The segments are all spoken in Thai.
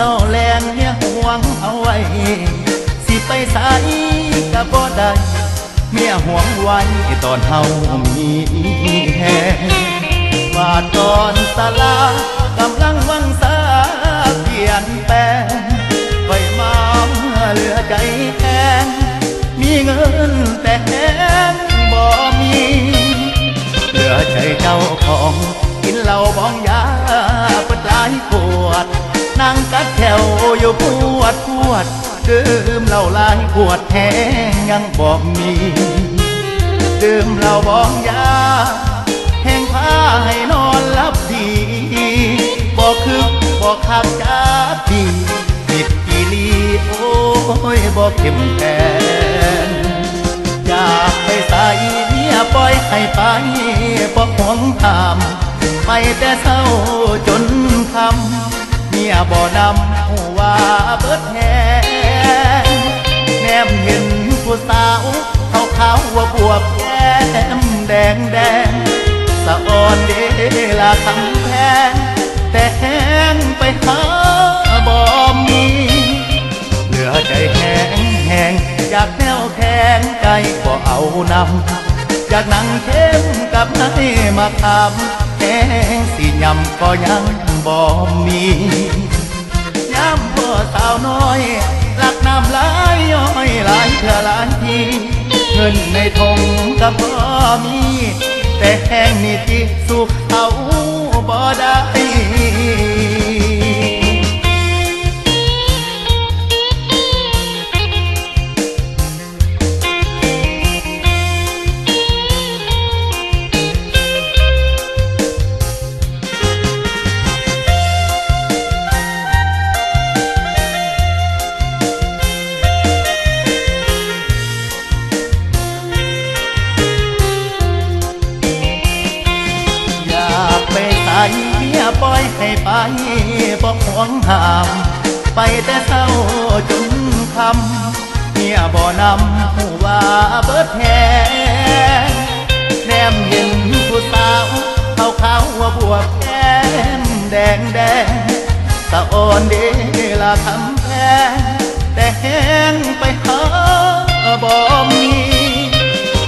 าแรงเนี่ยห่วงเอาไว้สิไปสายก็บ่ได้เมียห่วงไว้ตอนเฮามีแฮวาดก่อนสลากำลังวังสาเปลี่ยนแปลงไว้มาเหลือใจแห้งมีเงินแต่แห้งบ่มีเหลือใจเจ้าของกินเหล้าบองยาเปิดหลายขวดนั่งกัดแถวอยู่ปวดดื่มเหล้าหลายขวดแห้งยังบ่มีดื่มเหล้าบองยาแห้งพาให้นอนหลับดีบ่คึกบ่คักจักดีผิดอีลีโอ้ยบ่เข้มแข็งอยากไปใส่เมียปล่อยให้ไปบ่ห่วงห้ามไปแต่เศร้าจนคำเมียบ่นำหูว่าเบิดแหงแนมเห็นผู้สาวขาวว่าบวบแก้มแดงสะอ่อนเดลาคำแพงแต่แห้งไปหาบ่มีเหลือใจแห้งอยากแนวแข็งใจบ่เอานำอยากนั่งเข้มกับนายมาคำแห้งสิยำก็ยังบ่มีย้ำพ่อสาวน้อยรักน้ำหลายย้อยหลายเถื่อหลายทีเงินในทงก็บ่มีแต่แห้งนี่จิสุขเอาบ่ได้เมียปล่อยให้ไปบ่ห่วงห้ามไปแต่เศร้าจนคำเมียบ่นำหูว่าเบิดแหงแนมเห็นผู้สาวขาวว่าบวบแก้มแดงสะอ่อนเดลาคำแพงแต่แห้งไปหาบ่มี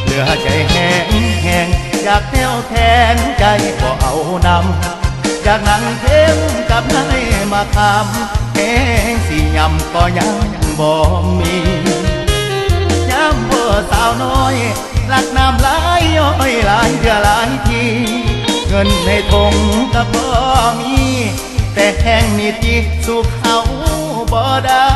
เหลือใจแห้งอยากแนวแทงใจบ่เอานำอยากนั่งเข้มกับนายมาคำแห้งสิยำก็ยังบ่มีย้ำพ่อสาวน้อยรักน้ำหลายย้อยหลายเดือหลายทีเงินในทงก็บ่มีแต่แห้งนี่จิสุขเอาบ่ได้